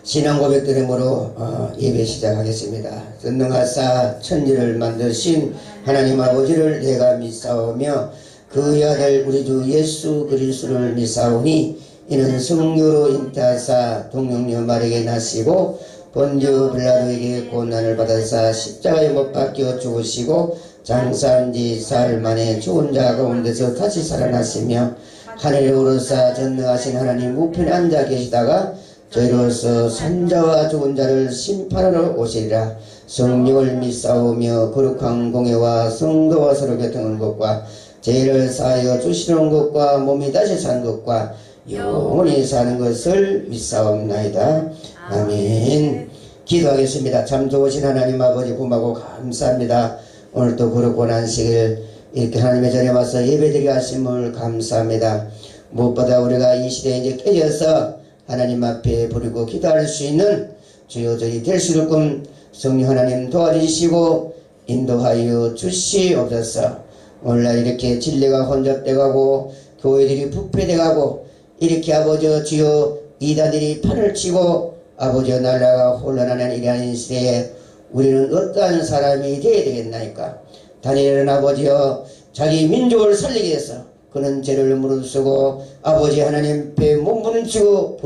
신앙 고백 드림으로 예배 시작하겠습니다. 전능하사 천지를 만드신 하나님 아버지를 내가 믿사오며 그의 아들 우리 주 예수 그리스도를 믿사오니 이는 성령으로 잉태하사 동정녀 마리아에게 나시고 본디오 빌라도에게 고난을 받아사 십자가에 못 박혀 죽으시고 장사한 지 사흘 만에 죽은 자 가운데서 다시 살아나시며 하늘에 오르사 전능하신 하나님 우편에 앉아 계시다가 저희로서 산자와 죽은 자를 심판하러 오시리라. 성령을 믿사오며 거룩한 공예와 성도와 서로 교통하는 것과 죄를 사하여 주시는 것과 몸이 다시 사는 것과 영원히 사는 것을 믿사옵나이다. 아멘. 기도하겠습니다. 참 좋으신 하나님 아버지 고마고 감사합니다. 오늘도 거룩한 안식일 이렇게 하나님의 전에 와서 예배드리게 하심을 감사합니다. 무엇보다 우리가 이 시대에 이제 깨져서 하나님 앞에 부르고 기도할 수 있는 주여 저희 될 수 있게끔 성령 하나님 도와주시고 인도하여 주시옵소서. 오늘날 이렇게 진리가 혼잡돼가고 교회들이 부패돼가고 이렇게 아버지 주여 이단들이 판을 치고 아버지 나라가 혼란하는 이러한 시대에 우리는 어떠한 사람이 되어야 되겠나이까. 다니엘은 아버지여 자기 민족을 살리기 위해서 그는 죄를 무릅쓰고 아버지 하나님 앞에 몸부림치고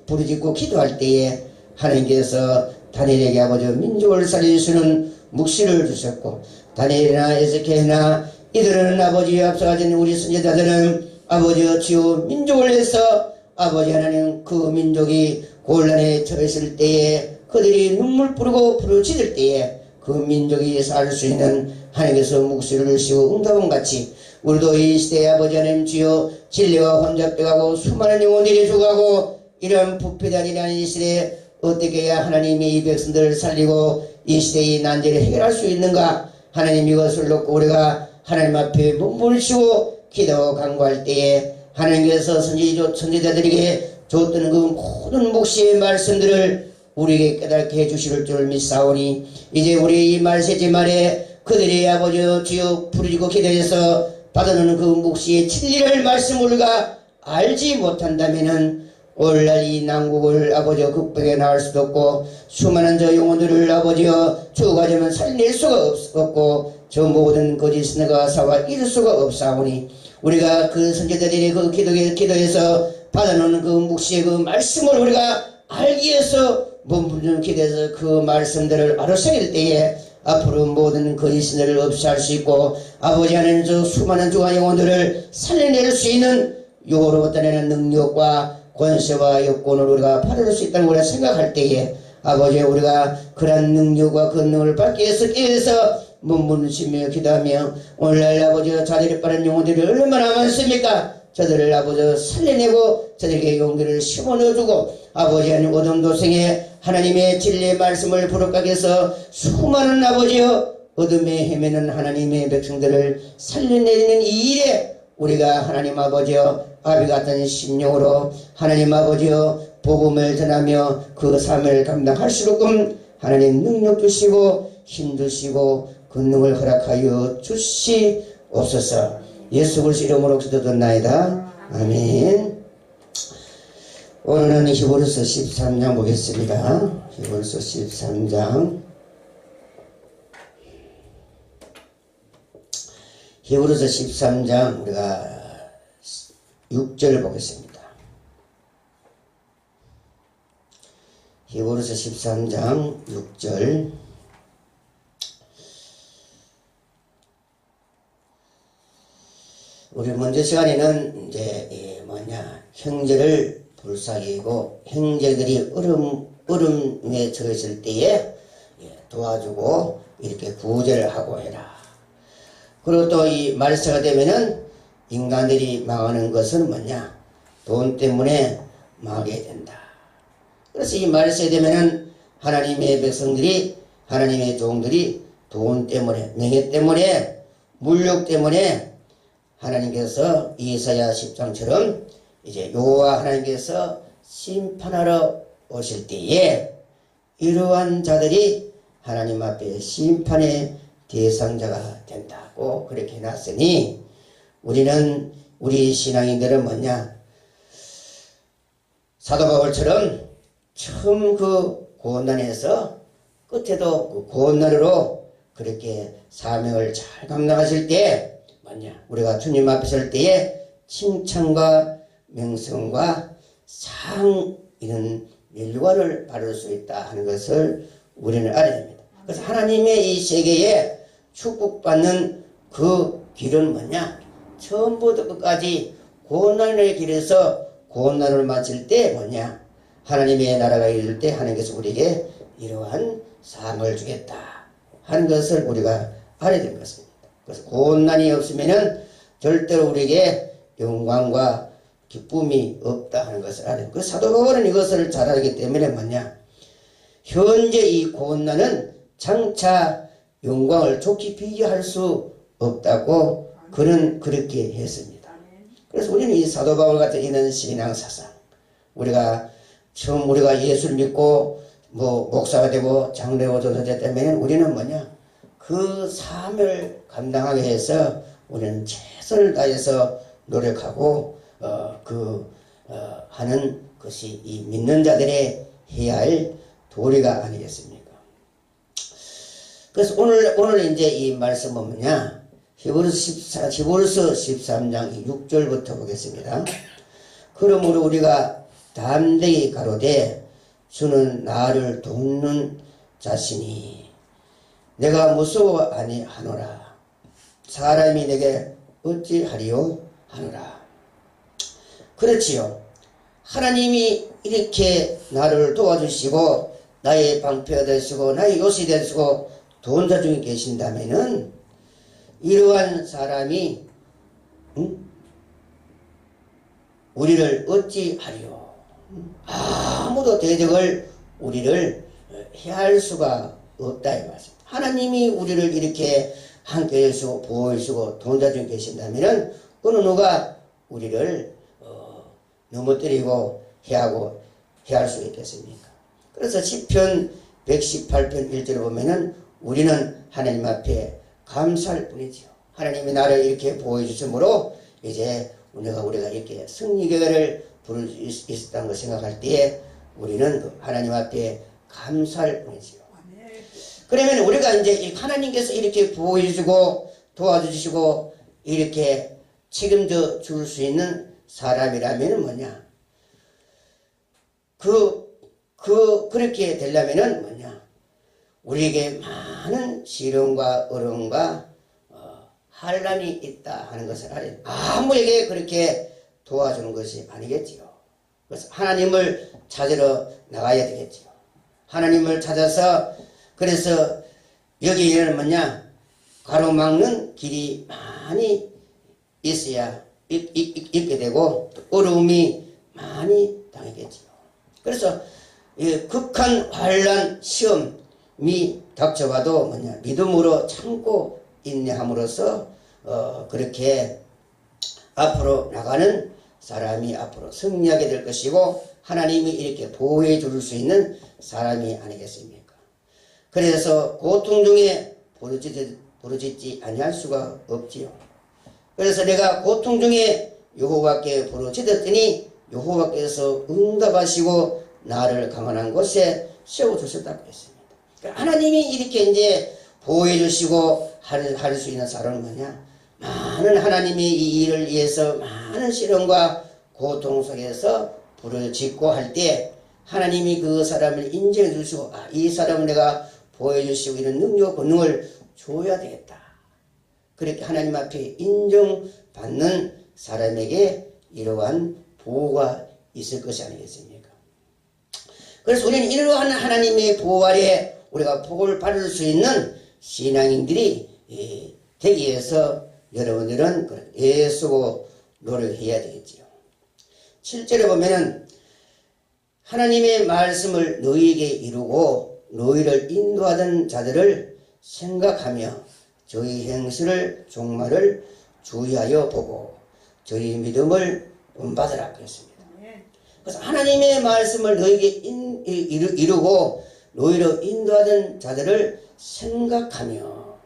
부르짖고 기도할 때에 하나님께서 다니엘에게 아버지 민족을 살리시는 묵시를 주셨고 다니엘이나 에스겔이나 이들은 아버지 앞서 가진 우리 선지자들은 아버지 주요 민족을 위해서 아버지 하나님 그 민족이 곤란에 처했을 때에 그들이 눈물 뿌리고 부르짖을 때에 그 민족이 살 수 있는 하나님께서 묵시를 주시고 응답은 같이 우리도 이 시대에 아버지 하나님 주여 진리가 혼잡돼가고 수많은 영혼들이 죽어가고 이런 부패된 이러한 이 시대에 어떻게 해야 하나님이 이 백성들을 살리고 이 시대의 난제를 해결할 수 있는가. 하나님 이것을 놓고 우리가 하나님 앞에 몸부림치고 기도 간구할 때에 하나님께서 선지자들에게 줬던 그 모든 묵시의 말씀들을 우리에게 깨닫게 해주실 줄 믿사오니 이제 우리 이 말세지 말에 그들이 아버지 주여 부르짖고 기도해서 받아놓는 그 묵시의 진리를 말씀 우리가 알지 못한다면은 오늘날 이 난국을 아버지 극복해 나갈 수도 없고 수많은 저 영혼들을 아버지 죽어가자면 살릴 수가 없고 저 모든 거짓 선과 사와 이룰 수가 없사오니 우리가 그 선지자들이 그 기도해서 받아놓는 그 묵시의 그 말씀을 우리가 알기 위해서 몸부림 기도해서 그 말씀들을 알아서길 때에 앞으로 모든 거짓 신을 없이할 수 있고 아버지 하나님 저 수많은 중한 영혼들을 살려낼 수 있는 요로부터 내는 능력과 권세와 여건을 우리가 받을 수 있다는 우리가 생각할 때에 아버지 우리가 그런 능력과 권능을 받기 위해서 몸부림치며 기도하며 오늘날 아버지 자들이 빠른 영혼들이 얼마나 많습니까? 저들을 아버지 살려내고 저들에게 용기를 심어넣어주고 아버지 하나님 어둠도생에 하나님의 진리의 말씀을 부룩하게 해서 수많은 아버지여 어둠에 헤매는 하나님의 백성들을 살려내는 이 일에 우리가 하나님 아버지여 아비 같은 심령으로 하나님 아버지여 복음을 전하며 그 삶을 감당할 수 있게끔 하나님 능력 주시고 힘 주시고 권능을 허락하여 주시옵소서. 예수 그리스도 이름으로 기도드나이다. 아멘. 오늘은 히브리서 13장 보겠습니다. 히브리서 13장 히브리서 13장 우리가 6절 보겠습니다. 히브리서 13장 6절 우리 먼저 시간에는 이제 형제를 불쌍히고 형제들이 어려움에 처했을 때에 도와주고 이렇게 구제를 하고 해라. 그리고 또 이 말세가 되면은 인간들이 망하는 것은 뭐냐? 돈 때문에 망하게 된다. 그래서 이 말세 되면은 하나님의 백성들이 하나님의 종들이 돈 때문에 명예 때문에 물욕 때문에 하나님께서 이사야 10장처럼 이제 여호와 하나님께서 심판하러 오실 때에 이러한 자들이 하나님 앞에 심판의 대상자가 된다고 그렇게 해놨으니 우리는 우리 신앙인들은 뭐냐? 사도 바울처럼 처음 그 고난에서 끝에도 그 고난으로 그렇게 사명을 잘 감당하실 때 뭐냐, 우리가 주님 앞에 설 때에 칭찬과 명성과 상 이런 멸관을 받을 수 있다 하는 것을 우리는 알아야 됩니다. 그래서 하나님의 이 세계에 축복받는 그 길은 뭐냐, 처음부터 끝까지 고난의 길에서 고난을 마칠 때 뭐냐, 하나님의 나라가 이룰 때 하나님께서 우리에게 이러한 상을 주겠다 하는 것을 우리가 알아야 될 것입니다. 그래서 고난이 없으면은 절대로 우리에게 영광과 기쁨이 없다 하는 것을 알아야 됩니다. 그 사도 바울은 이것을 잘 알기 때문에 뭐냐, 현재 이 고난은 장차 영광을 좋게 비교할 수 없다고 그는 그렇게 했습니다. 그래서 우리는 이 사도 바울 같은 이런 신앙사상, 우리가 처음 우리가 예수를 믿고 뭐 목사가 되고 장로가 되었다면 우리는 뭐냐, 그 사명을 감당하기 위해서 우리는 최선을 다해서 노력하고 하는 것이 이 믿는 자들의 해야 할 도리가 아니겠습니까? 그래서 오늘 이제 이 말씀은 뭐냐, 히브리서 13장 6절부터 보겠습니다. 그러므로 우리가 담대히 가로되 주는 나를 돕는 자신이 내가 무서워 아니하노라. 사람이 내게 어찌하리요 하노라. 그렇지요. 하나님이 이렇게 나를 도와주시고 나의 방패가 되시고 나의 요새 되시고 도원자 중에 계신다면은 이러한 사람이 우리를 어찌하리요. 아무도 대적을 우리를 해할 수가 없다 이 말씀. 하나님이 우리를 이렇게 함께 해주시고 보호해주시고 도원자 중에 계신다면은 어느 누가 우리를 넘어뜨리고 해할 수 있겠습니까? 그래서 시편 118편 1절에 보면은 우리는 하나님 앞에 감사할 뿐이지요. 하나님이 나를 이렇게 보호해 주심으로 이제 우리가 이렇게 승리계를 부를 수 있었다는 걸 생각할 때에 우리는 하나님 앞에 감사할 뿐이지요. 그러면 우리가 이제 하나님께서 이렇게 보호해 주시고 도와주시고 이렇게 책임져 줄 수 있는 사람이라면 뭐냐, 그렇게 되려면은 뭐냐, 우리에게 많은 시련과 어려움과 환란이 있다 하는 것을 알아야 돼요. 아무에게 그렇게 도와주는 것이 아니겠지요. 그래서 하나님을 찾으러 나가야 되겠지요. 하나님을 찾아서, 그래서 여기에는 뭐냐, 가로막는 길이 많이 있어야 있게 되고 어려움이 많이 당하겠지요. 그래서 극한 환란 시험이 닥쳐와도 뭐냐, 믿음으로 참고 인내함으로써 그렇게 앞으로 나가는 사람이 앞으로 승리하게 될 것이고 하나님이 이렇게 보호해 줄 수 있는 사람이 아니겠습니까? 그래서 고통 중에 부르짖지 아니할 수가 없지요. 그래서 내가 고통 중에 여호와께 부르짖었더니 여호와께서 응답하시고 나를 강건한 곳에 세워주셨다고 했습니다. 그러니까 하나님이 이렇게 이제 보호해 주시고 할 수 있는 사람은 뭐냐, 많은 하나님이 이 일을 위해서 많은 시련과 고통 속에서 부르짖고 할 때 하나님이 그 사람을 인정해 주시고 이 사람을 내가 보호해 주시고 이런 능력 권능을 줘야 되겠다. 그렇게 하나님 앞에 인정받는 사람에게 이러한 보호가 있을 것이 아니겠습니까? 그래서 우리는 이러한 하나님의 보호 아래 우리가 복을 받을 수 있는 신앙인들이 되기 위해서 여러분들은 애쓰고 노력해야 되겠지요. 7절에 보면은 하나님의 말씀을 너희에게 이루고 너희를 인도하던 자들을 생각하며 저희 행실을 종말을 주의하여 보고 저희 믿음을 본받으라 그랬습니다. 그래서 하나님의 말씀을 너희에게 이루고 너희를 인도하던 자들을 생각하며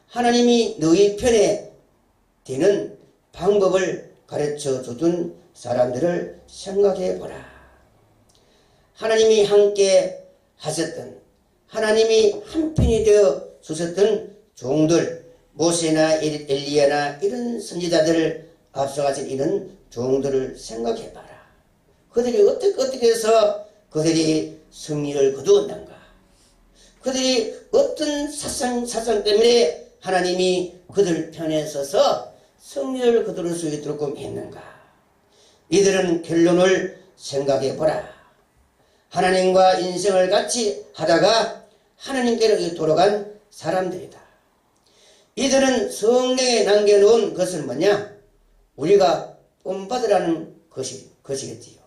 하나님이 너희 편에 되는 방법을 가르쳐 주던 사람들을 생각해 보라. 하나님이 함께 하셨던, 하나님이 한편이 되어 주셨던 종들, 모세나 엘리야나 이런 선지자들을 앞서가신 이런 종들을 생각해봐라. 그들이 어떻게 해서 그들이 승리를 거두었는가? 그들이 어떤 사상 때문에 하나님이 그들 편에 서서 승리를 거둘 수 있도록 했는가? 이들은 결론을 생각해보라. 하나님과 인생을 같이 하다가 하나님께로 돌아간 사람들이다. 이들은 성경에 남겨놓은 것은 뭐냐? 우리가 본받으라는 것이겠지요.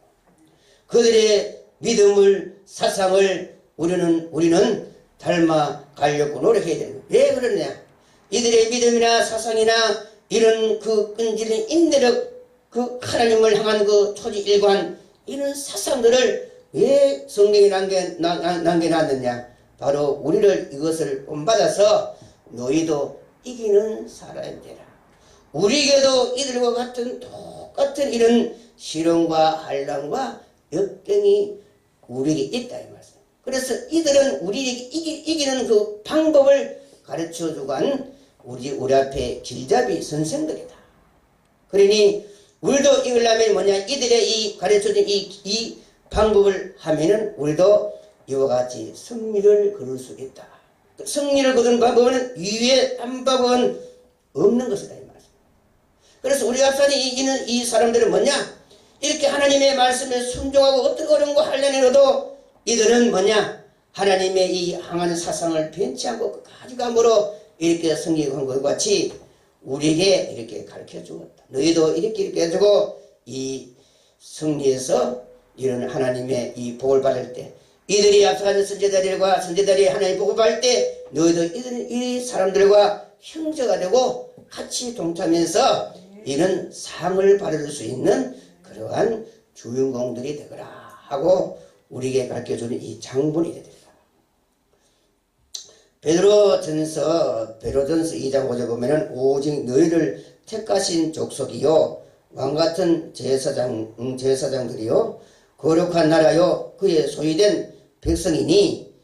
그들의 믿음을, 사상을 우리는 닮아가려고 노력해야 되는 거예요. 왜 그러냐? 이들의 믿음이나 사상이나 이런 그 끈질긴 인내력, 그 하나님을 향한 그 초지일관, 이런 사상들을 왜 성경에 남겨놨느냐? 바로 우리를 이것을 본받아서 너희도 이기는 사람이 되라. 우리에게도 이들과 똑같은 이런 시련과 환난과 역경이 우리에게 있다 이 말씀. 그래서 이들은 우리에게 이기는 그 방법을 가르쳐주고 한 우리 앞에 길잡이 선생들이다. 그러니 우리도 이기려면 뭐냐? 이들의 이 가르쳐준 이 방법을 하면은 우리도 이와 같이 승리를 거둘 수 있다. 승리를 거두는 방법은 위에 딴 방법은 없는 것이다 이 말씀. 그래서 우리 앞선 이 사람들은 뭐냐? 이렇게 하나님의 말씀에 순종하고 어떤 어려운 거 하려니라도 이들은 뭐냐? 하나님의 이 항한 사상을 변치 않고 가지감으로 이렇게 승리한 것과 같이 우리에게 이렇게 가르쳐 주었다. 너희도 이렇게 해주고 이 승리에서 이런 하나님의 이 복을 받을 때, 이들이 앞서가는 선지자들이 하나님의 복을 받을 때 너희도 이 사람들과 형제가 되고 같이 동참해서 이런 상을 받을 수 있는 그러한 주인공들이 되거라 하고 우리에게 가르쳐주는 이 장본이 되리라. 베드로전서 2장 5절 보면은 오직 너희를 택하신 족속이요 왕같은 제사장들이요 거룩한 나라요 그의 소유된 백성이니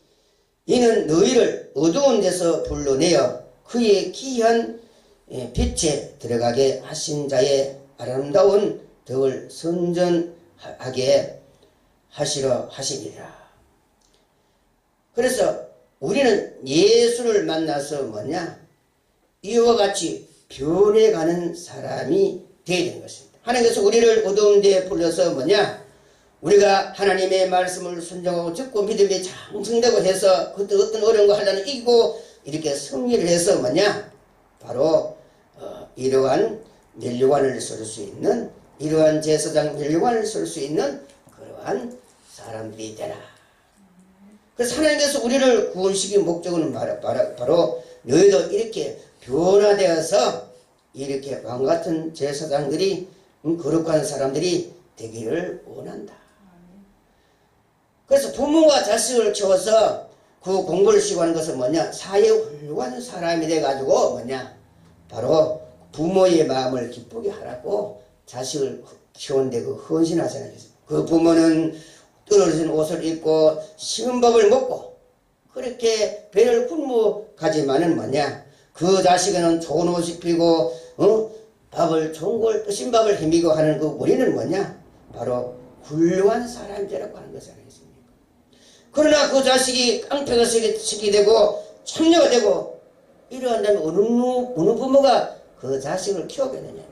이는 너희를 어두운 데서 불러내어 그의 귀한 빛에 들어가게 하신 자의 아름다운 덕을 선전하게 하시려 하시니라. 그래서 우리는 예수를 만나서 뭐냐? 이와 같이 변해가는 사람이 되어야 되는 것입니다. 하나님께서 우리를 어두운 데에 불러서 뭐냐? 우리가 하나님의 말씀을 순종하고 듣고 믿음이 장성되고 해서 그때 어떤 어려운 거 하려는 이기고 이렇게 승리를 해서 뭐냐? 바로 이러한 멸류관을 쓸 수 있는, 이러한 제사장 멸류관을 쓸 수 있는 그러한 사람들이 되라. 그래서 하나님께서 우리를 구원시킨 목적은 바로 너희도 이렇게 변화되어서 이렇게 왕같은 제사장들이 거룩한 사람들이 되기를 원한다. 그래서 부모가 자식을 키워서 그 공부를 시고 하는 것은 뭐냐? 사회에 훌륭한 사람이 돼가지고 뭐냐? 바로 부모의 마음을 기쁘게 하라고 자식을 키우는데 그 헌신하잖아요. 그 부모는 떨어진 옷을 입고 식은 밥을 먹고 그렇게 배를 굶어 가지만은 뭐냐? 그 자식은 좋은 옷 입히고 밥을 좋은 걸 뜨신 밥을 헤미고 하는 그 우리는 뭐냐? 바로 훌륭한 사람이라고 하는 것이 아니겠습니까? 그러나 그 자식이 깡패가 시기 되고 창녀가 되고 이러한다면 어느 부모가 그 자식을 키우겠느냐?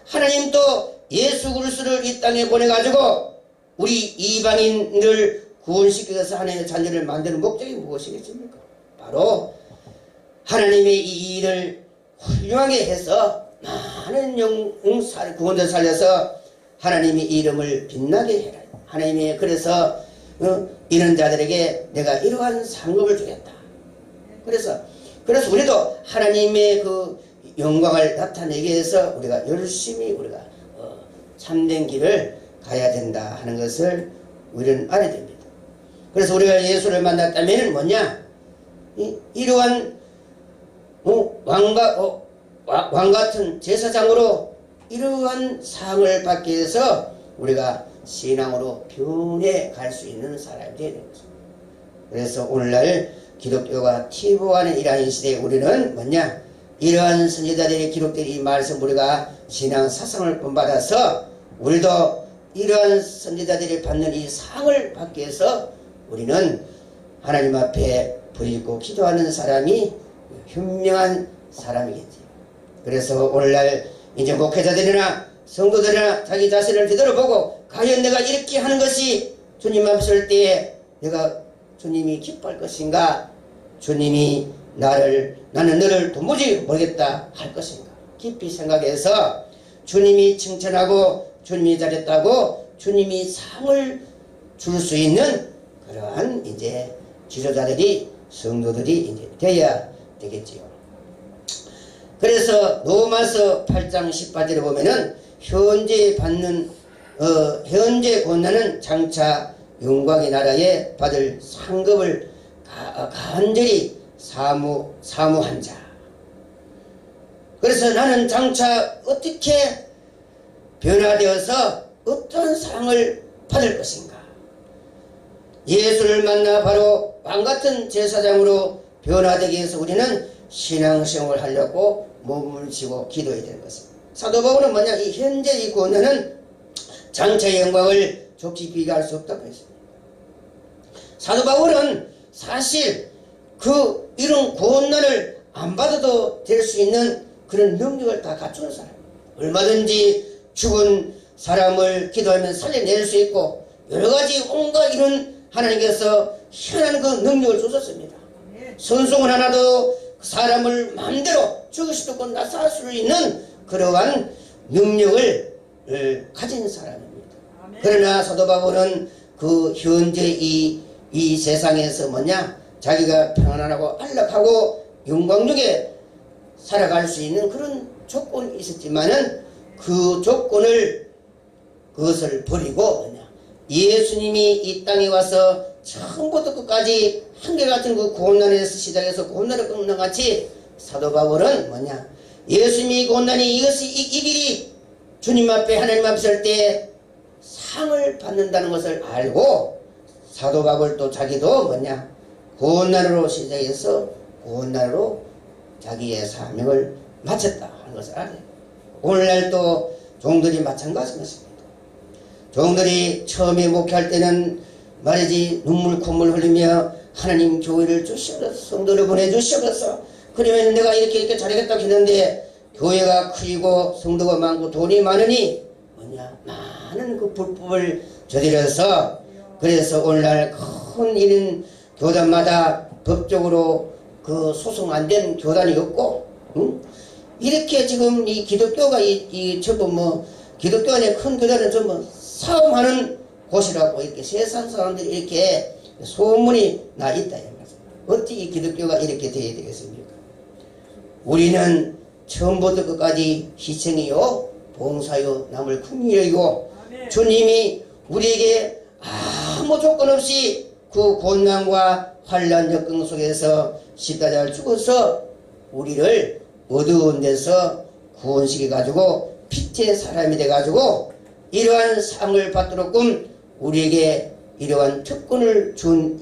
하나님도 예수 그리스도를 이 땅에 보내가지고 우리 이방인을 구원시켜서 하나님의 자녀를 만드는 목적이 무엇이겠습니까? 바로 하나님의 이 일을 훌륭하게 해서 많은 구원자를 살려서 하나님의 이름을 빛나게 해라. 하나님이 그래서 이런 자들에게 내가 이러한 상급을 주겠다. 그래서 우리도 하나님의 그 영광을 나타내기 위해서 우리가 열심히 우리가 참된 길을 가야 된다 하는 것을 우리는 알아야 됩니다. 그래서 우리가 예수를 만났다면 뭐냐? 이러한 왕 같은 제사장으로 이러한 상을 받기 위해서 우리가 신앙으로 변해 갈 수 있는 사람이 되는 거죠. 그래서 오늘날 기독교가 퇴보하는 이러한 시대에 우리는 뭐냐? 이러한 선지자들이 기록된 이 말씀 우리가 신앙 사상을 본받아서 우리도 이러한 선지자들이 받는 이 상을 받기 위해서 우리는 하나님 앞에 부르짖고 기도하는 사람이 현명한 사람이겠지. 그래서 오늘날 이제 목회자들이나 성도들이나 자기 자신을 되돌아보고 과연 내가 이렇게 하는 것이 주님 앞에 설 때에 내가 주님이 기뻐할 것인가? 주님이 나는 너를 도무지 모르겠다 할 것인가? 깊이 생각해서 주님이 칭찬하고 주님이 잘했다고 주님이 상을 줄 수 있는 그러한 이제 지도자들이 성도들이 이제 되어야 되겠지요. 그래서 로마서 8장 18절에 보면은 현재 받는 현재 고난은 장차 영광의 나라에 받을 상급을 간절히 사모한 자. 그래서 나는 장차 어떻게 변화되어서 어떤 상을 받을 것인가? 예수를 만나 바로 왕같은 제사장으로 변화되기 위해서 우리는 신앙생활을 하려고 몸을 쥐고 기도해야 되는 것입니다. 사도 바울은 뭐냐? 이 현재 이 고난은 장차의 영광을 좁히 비교할 수 없다고 했습니다. 사도 바울은 사실 이런 고난을 안 받아도 될 수 있는 그런 능력을 다 갖춘 사람입니다. 얼마든지 죽은 사람을 기도하면 살려낼 수 있고 여러가지 온갖 이런 하나님께서 희한한 그 능력을 주셨습니다. 선송은 하나도 사람을 마음대로 죽일 수도 있고 나살 수 있는 그러한 능력을 가진 사람입니다. 그러나 사도 바울은 그 현재 이 세상에서 뭐냐? 자기가 평안하고 안락하고 영광 중에 살아갈 수 있는 그런 조건이 있었지만은 그 조건을 그것을 버리고 뭐냐? 예수님이 이 땅에 와서 처음부터 끝까지 한결같은 그 고난에서 시작해서 고난을 끊는 같이 사도 바울은 뭐냐? 예수님이 고난이 이 길이 주님 앞에 하나님 앞에 설 때 상을 받는다는 것을 알고 사도 바울 또 자기도 뭐냐? 고난으로 시작해서 고난으로 자기의 사명을 마쳤다 하는 것을 알아요. 오늘날 또 종들이 마찬가지 것입니다. 종들이 처음에 목회할 때는 말이지 눈물 콧물 흘리며 하나님 교회를 주시옵소서, 성도를 보내주시옵소서. 그러면 내가 이렇게 잘하겠다고 했는데 교회가 크고 성도가 많고 돈이 많으니 뭐냐? 많은 그 불법을 저질러서 그래서 오늘날 큰 이런 교단마다 법적으로 그 소송 안 된 교단이 없고, 응? 이렇게 지금 이 기독교가 전부 뭐 기독교 안에 큰 교단은 전부 싸움하는 곳이라고 이렇게 세상 사람들이 이렇게 소문이 나 있다. 어떻게 이 기독교가 이렇게 되어야 되겠습니까? 우리는 처음부터 끝까지 희생이요, 봉사요, 남을 긍휼히 여기고 주님이 우리에게 아무 조건 없이 그 고난과 환난 역경 속에서 십자가를 죽어서 우리를 어두운 데서 구원시켜 가지고 빛의 사람이 돼 가지고 이러한 상을 받도록끔 우리에게 이러한 특권을 준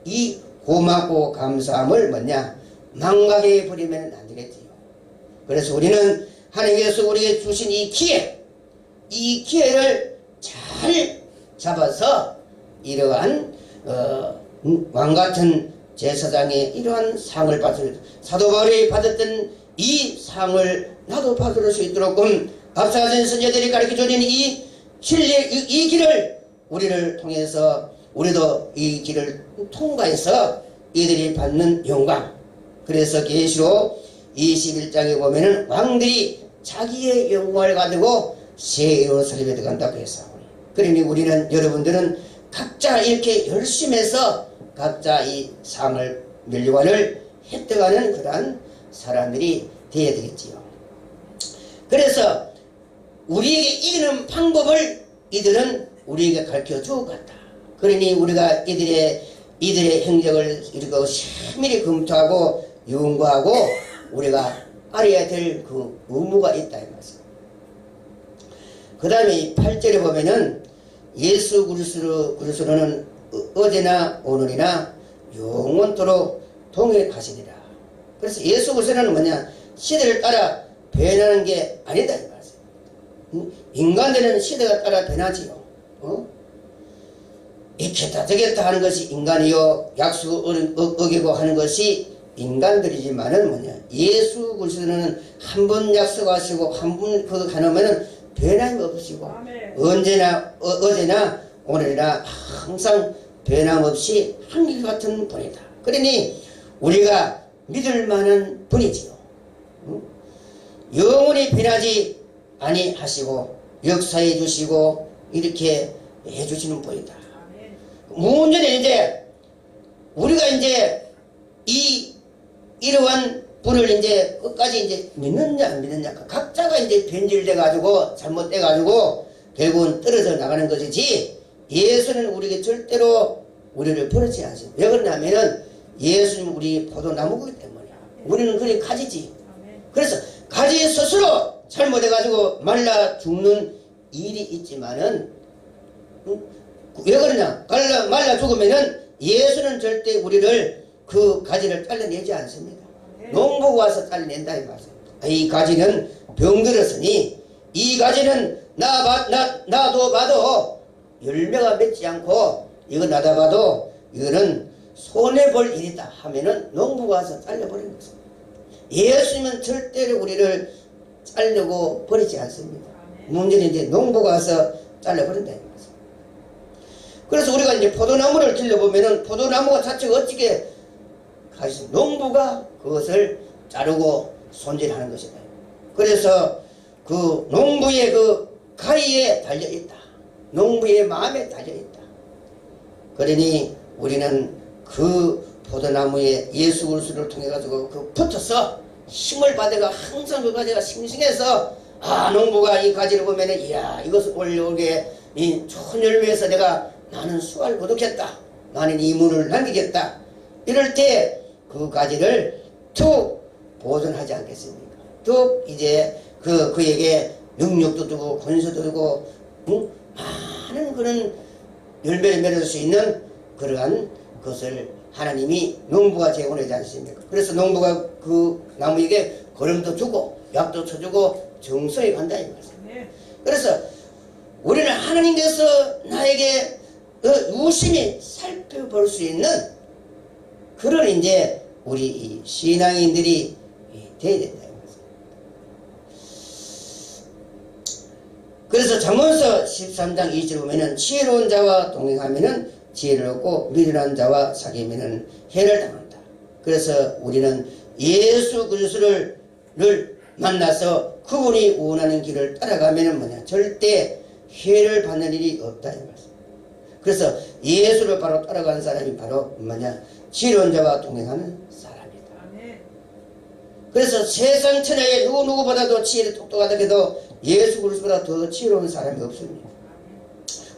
이 고맙고 감사함을 뭐냐? 망각해 버리면 안 되겠지요. 그래서 우리는 하나님께서 우리에게 주신 이 기회를 잘 잡아서 이러한 왕같은 제사장의 이러한 상을 받을 사도 바울이 받았던 이 상을 나도 받을 수 있도록 앞서가신 선지자들이 가르쳐주는 이 진리 이 길을 우리를 통해서 우리도 이 길을 통과해서 이들이 받는 영광. 그래서 계시록 21장에 보면은 왕들이 자기의 영광을 가지고 새 예루살렘에 들어간다고 해서 그러니 우리는 여러분들은 각자 이렇게 열심히 해서 각자 이 상을 멸류관을 획득하는 그러한 사람들이 되어야 되겠지요. 그래서 우리에게 이기는 방법을 이들은 우리에게 가르쳐 주고 갔다. 그러니 우리가 이들의 행적을 이렇게 세밀히 검토하고 연구하고 우리가 알아야 될 그 의무가 있다 이 말씀. 그 다음에 8절에 보면은 예수 그리스도는 어제나 오늘이나 영원토록 동행하시리라. 그래서 예수 그리스도는 뭐냐? 시대를 따라 변하는 게 아니다 이 말씀. 인간들은 시대가 따라 변하지요. 이렇다 저렇다 하는 것이 인간이요, 약속을 어기고 하는 것이 인간들이지만은 뭐냐? 예수 그리스도는 한 번 약속하시고 한 번 그 하나면은 변함이 없으시고 언제나 어제나 오늘이나 항상 변함없이 한결같은 분이다. 그러니 우리가 믿을 만한 분이지요. 영원히 변하지 아니하시고 역사해 주시고 이렇게 해주시는 분이다. 문제는 이제 우리가 이제 이러한 분을 이제 끝까지 이제 믿느냐 안 믿느냐, 각자가 이제 변질돼 가지고 잘못돼 가지고 결국은 떨어져 나가는 것이지, 예수는 우리에게 절대로 우리를 버리지 않습니다. 왜 그러냐면은 예수는 우리 포도나무이기 때문이야. 우리는 그리 가지지. 그래서 가지 스스로 잘못해 가지고 말라 죽는 일이 있지만은 왜 그러냐? 말라 죽으면은 예수는 절대 우리를 그 가지를 잘라내지 않습니다. 농부가 와서 잘라낸다 이 말씀. 이 가지는 병들었으니 이 가지는 나도 봐도 열매가 맺지 않고 이거 나다 봐도 이거는 손해볼 일이다 하면은 농부가 와서 잘라버리는 것입니다. 예수님은 절대로 우리를 자르고 버리지 않습니다. 문제는 이제 농부가 와서 잘라버린다 이 말씀. 그래서 우리가 이제 포도나무를 길러보면은 포도나무가 자체가 어떻게 가시, 농부가 그것을 자르고 손질하는 것이다. 그래서 그 농부의 그 가위에 달려있다. 농부의 마음에 달려있다. 그러니 우리는 그 포도나무에 예수 그리스도를 통해 가지고 그 붙어서 힘을 받아가 항상 그 가지가 싱싱해서 농부가 이 가지를 보면은 이야 이것을 올게 이 좋은 열매에서 나는 수확을 거두겠다. 나는 이 문을 남기겠다. 이럴 때 그 가지를 툭 보존하지 않겠습니까? 툭 이제 그에게 능력도 두고 권세도 두고 많은 그런 열매를 맺을 수 있는 그러한 것을 하나님이 농부가 제공하지 않습니까? 그래서 농부가 그 나무에게 거름도 주고 약도 쳐주고 정성이 간다 이 말씀. 그래서 우리는 하나님께서 나에게 유심히 살펴볼 수 있는 그런 이제 우리 신앙인들이 되어야 된다. 그래서 잠언서 13장 20절 보면은 지혜로운 자와 동행하면은 지혜를 얻고 미련한 자와 사귀면은 해를 당한다. 그래서 우리는 예수 그리스도를 만나서 그분이 원하는 길을 따라가면은 뭐냐 절대 해를 받는 일이 없다 이 말씀. 그래서 예수를 바로 따라가는 사람이 바로 뭐냐 지혜로운 자와 동행하는 사람이다. 그래서 세상 천하에 누구보다도 지혜를 똑똑하다 해도 예수 그리스도보다 더 지혜로운 사람이 없습니다.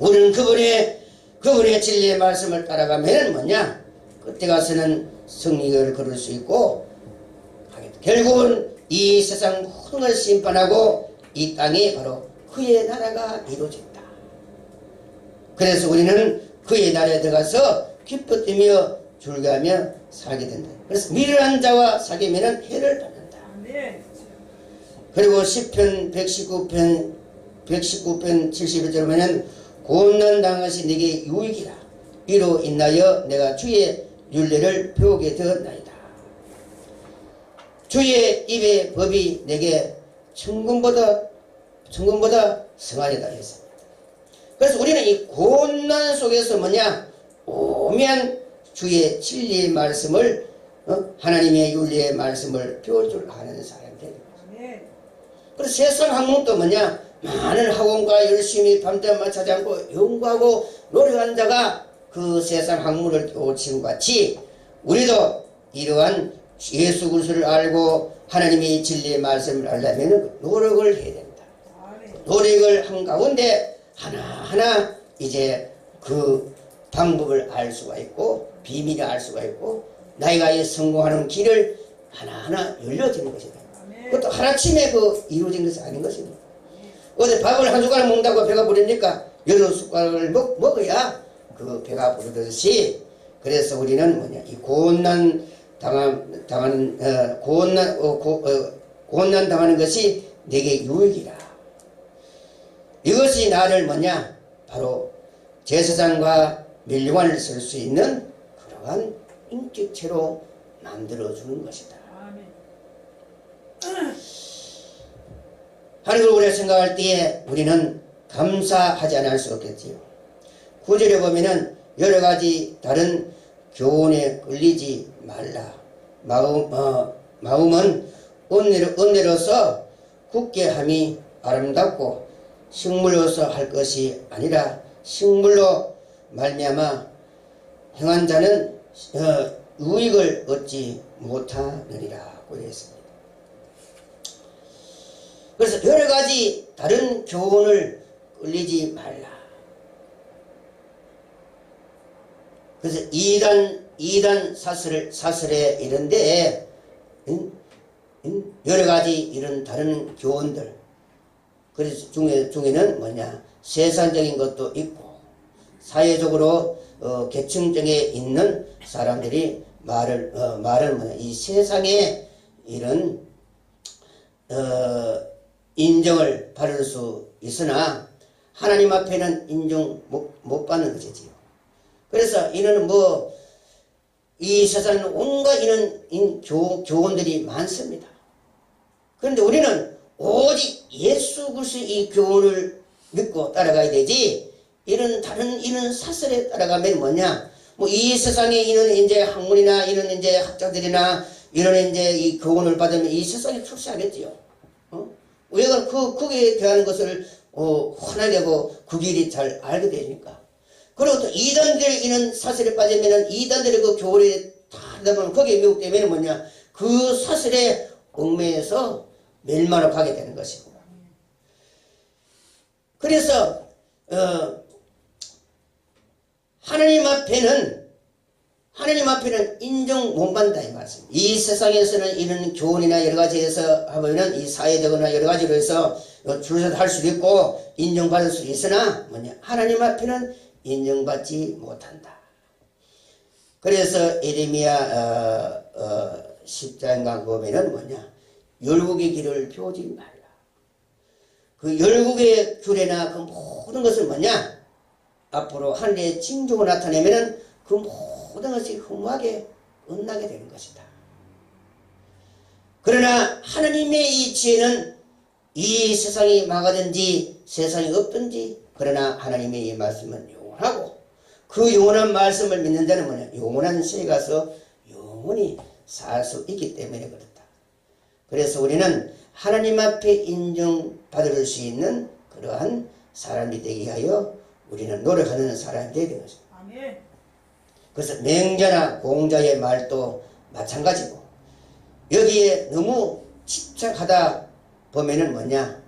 우리는 그분의 진리의 말씀을 따라가면 뭐냐 그때 가서는 승리를 거둘 수 있고 하겠다. 결국은 이 세상 모든 걸 심판하고 이 땅에 바로 그의 나라가 이루어진다. 그래서 우리는 그의 나라에 들어가서 기뻐 뛰며 즐거워하며 살게 된다. 그래서 미련한 자와 사귀면 해를 받는다. 그리고 시편 119편 71절 보면 고난 당하시 내게 유익이라. 이로 인하여 내가 주의 율례를 배우게 되었나이다. 주의 입의 법이 내게 천금보다 성하리다 했습니다. 그래서 우리는 이 고난 속에서 뭐냐 오면 주의 진리의 말씀을 하나님의 율리의 말씀을 배울 줄 아는 사람이 되는 거죠. 그래서 세상 학문도 뭐냐 많은 학원과 열심히 밤낮 찾지 않고 연구하고 노력한 자가 그 세상 학문을 배우친 것 같이 우리도 이러한 예수 그리스도를 알고 하나님의 진리의 말씀을 알려면 노력을 해야 된다. 노력을 한 가운데 하나하나 이제 그 방법을 알 수가 있고 비밀을 알 수가 있고 나이가 성공하는 길을 하나하나 열려지는 것이다. 그것도 하루아침에 이루어진 것이 아닌 것입니다. 어제 밥을 한 숟가락 먹는다고 배가 부르니까 여러 숟가락을 먹어야 그 배가 부르듯이, 그래서 우리는 뭐냐, 이 고난 당하는 것이 내게 유익이라. 이것이 나를 뭐냐, 바로 제사장과 멸류관을 쓸 수 있는 그러한 인격체로 만들어주는 것이다. 하나님을 우리가 생각할 때에 우리는 감사하지 않을 수 없겠지요. 구절에 보면은 여러 가지 다른 교훈에 끌리지 말라. 마음은 은혜로서 굳게 함이 아름답고 식물로서 할 것이 아니라 식물로 말미암아 행한 자는 유익을 얻지 못하느니라 그랬습니다. 그래서 여러 가지 다른 교훈을 끌리지 말라. 그래서 이단 사설에 이런데 여러 가지 이런 다른 교훈들, 그래서 중에는 뭐냐, 세상적인 것도 있고 사회적으로 계층적에 있는 사람들이 말은 뭐냐, 이 세상에 이런 인정을 받을 수 있으나 하나님 앞에는 인정 못 받는 것이지요. 그래서 이는 뭐 이 세상에 온갖 이런 교훈들이 많습니다. 그런데 우리는 오직 예수 그리스도의 이 교훈을 믿고 따라가야 되지, 이런 다른 이런 사설에 따라가면 뭐냐, 뭐 이 세상에 이런 이제 학문이나 이런 이제 학자들이나 이런 이제 이 교훈을 받으면 이 세상에 출세하겠지요. 우리가 거기에 대한 것을 환하게 하고 그 길이 잘 알게 되니까. 그리고 또 이단들 이런 사설에 빠지면은 이단들의 그 교훈에 다 하다 보면 거기에 미혹되면 뭐냐, 그 사설에 얽매여서 멸망으로 가게 되는 것이고. 그래서 하나님 앞에는 인정 못 받는다 이 말씀. 이 세상에서는 이런 교훈이나 여러 가지에서 하면은 이 사회적이나 여러 가지로 해서 줄서서 할 수도 있고 인정받을 수 있으나 뭐냐, 하나님 앞에는 인정받지 못한다. 그래서 에레미야 10장인가 보면은 뭐냐, 열국의 길을 펴지 말라. 그 열국의 규례나 그 모든 것을 뭐냐, 앞으로 하늘의 징조가 나타내면은 그 모든 것이 허무하게 끝나게 되는 것이다. 그러나 하나님의 이 지혜는 이 세상이 망하든지 세상이 없든지, 그러나 하나님의 이 말씀은 영원하고 그 영원한 말씀을 믿는 자는 뭐냐, 영원한 시에 가서 영원히 살 수 있기 때문에 그렇다. 그래서 우리는 하나님 앞에 인정받을 수 있는 그러한 사람이 되기 위하여 우리는 노력하는 사람이 되게 되는 것입니다. 아멘. 그래서 명자나 공자의 말도 마찬가지고, 여기에 너무 집착하다 보면은 뭐냐,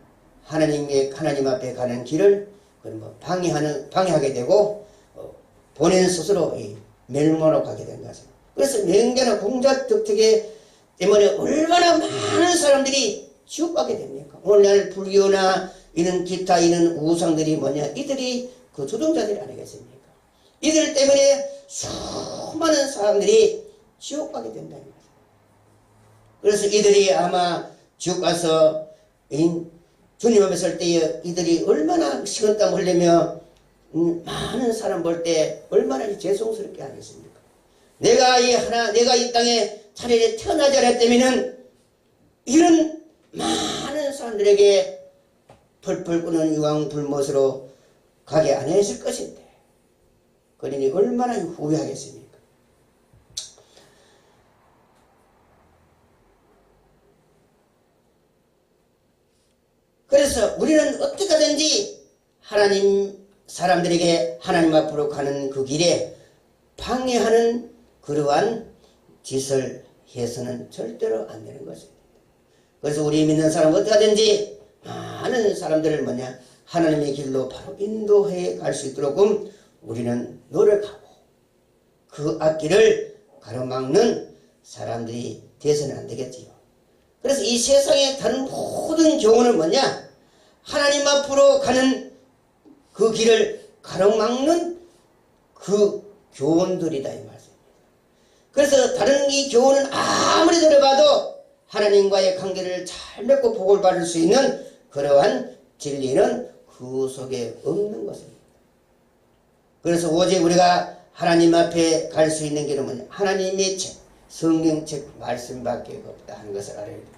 하나님 앞에 가는 길을 방해하게 되고 본인 스스로 멸망으로 가게 된 것입니다. 그래서 명자나 공자 덕택에 때문에 얼마나 많은 사람들이 지옥가게 됩니까? 오늘날 불교나 이런 기타 이런 우상들이 뭐냐, 이들이 그 주동자들이 아니겠습니까? 이들 때문에 수많은 사람들이 지옥 가게 된다는 거죠. 그래서 이들이 아마 지옥 가서 주님 앞에 설 때에 이들이 얼마나 식은땀 흘리며 많은 사람 볼 때 얼마나 죄송스럽게 하겠습니까? 내가 이 땅에 차라리 태어나지 않았다면은 이런 많은 사람들에게 펄펄 끓는 유황 불못으로 가게 안 했을 것인데, 그러니 얼마나 후회하겠습니까? 그래서 우리는 어떻게 하든지 사람들에게 하나님 앞으로 가는 그 길에 방해하는 그러한 짓을 해서는 절대로 안 되는 것입니다. 그래서 우리 믿는 사람은 어떻게 하든지 많은 사람들을 뭐냐, 하나님의 길로 바로 인도해 갈 수 있도록 우리는 노력하고 그 앞길을 가로막는 사람들이 돼서는 안 되겠지요. 그래서 이 세상에 다른 모든 교훈은 뭐냐, 하나님 앞으로 가는 그 길을 가로막는 그 교훈들이다 이 말씀입니다. 그래서 다른 이 교훈은 아무리 들어봐도 하나님과의 관계를 잘 맺고 복을 받을 수 있는 그러한 진리는 그 속에 없는 것입니다. 그래서 오직 우리가 하나님 앞에 갈 수 있는 길은 뭐냐? 하나님의 책, 성경책 말씀밖에 없다 하는 것을 알아야 돼요.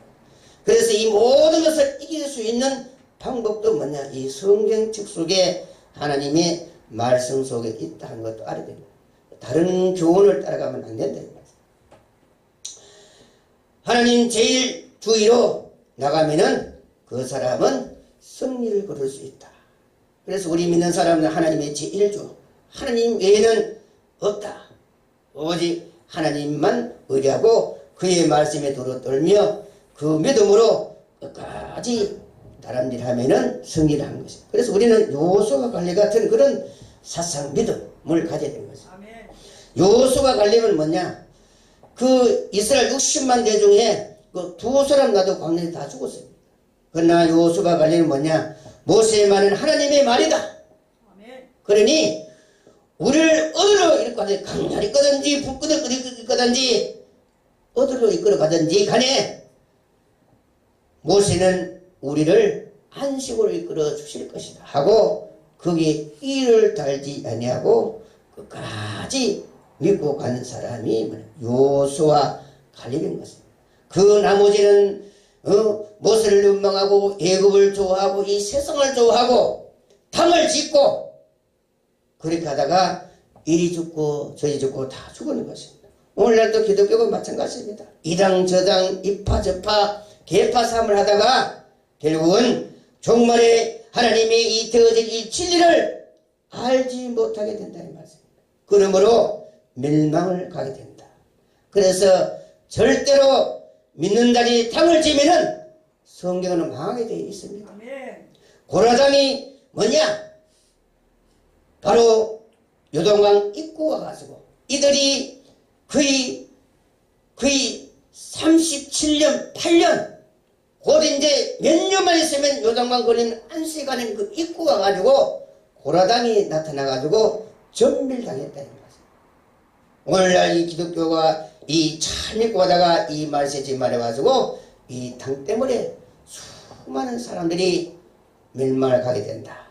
그래서 이 모든 것을 이길 수 있는 방법도 뭐냐? 이 성경책 속에 하나님의 말씀 속에 있다는 것도 알아야 됩니다. 다른 교훈을 따라가면 안 된다. 하나님 제일 주의로 나가면은 그 사람은 승리를 거둘 수 있다. 그래서 우리 믿는 사람은 하나님의 제일주, 하나님 외에는 없다. 오직 하나님만 의지하고 그의 말씀에 도로 떨며 그 믿음으로 끝까지 다람질하면은 승리를 하는 것입니다. 그래서 우리는 요수와 갈렙 같은 그런 사상 믿음을 가져야 되는 것입니다. 요수와 갈렙은 뭐냐? 그 이스라엘 60만 대 중에 그 두 사람 놔도 광야에 다 죽었습니다. 그러나 요수와 갈렙은 뭐냐? 모세의 말은 하나님의 말이다. 그러니 우리를 어디로 이끌어가든지 강렬히 이끌든지 불 이끌든지 어디로 이끌어가든지 간에 모세는 우리를 안식으로 이끌어 주실 것이다 하고 거기에 이를 달지 아니하고 끝까지 믿고 간 사람이 요수와 갈렙인 것입니다. 그 나머지는 모세를 원망하고 애굽을 좋아하고 이 세상을 좋아하고 당을 짓고 그렇게 하다가 이리 죽고 저리 죽고 다 죽는 것입니다. 오늘날도 기독교가 마찬가지입니다. 이당 저당 이파 저파 계파 삶을 하다가 결국은 종말에 하나님의 이 되어질 이 진리를 알지 못하게 된다는 말씀입니다. 그러므로 멸망을 가게 된다. 그래서 절대로 믿는다니 당을 지면은 성경은 망하게 되어 있습니다. 고라당이 뭐냐? 바로 요동강 입구 와가지고 이들이 거의 37년 8년 곧 이제 몇 년만 있으면 요동강 걸리는 안식하는 그 입구 와가지고 고라당이 나타나가지고 전멸당했다는 거죠. 오늘날 이 기독교가 이 잘 믿고 가다가 이 말세지 말해가지고 이 당 때문에 수많은 사람들이 멸망을 가게 된다.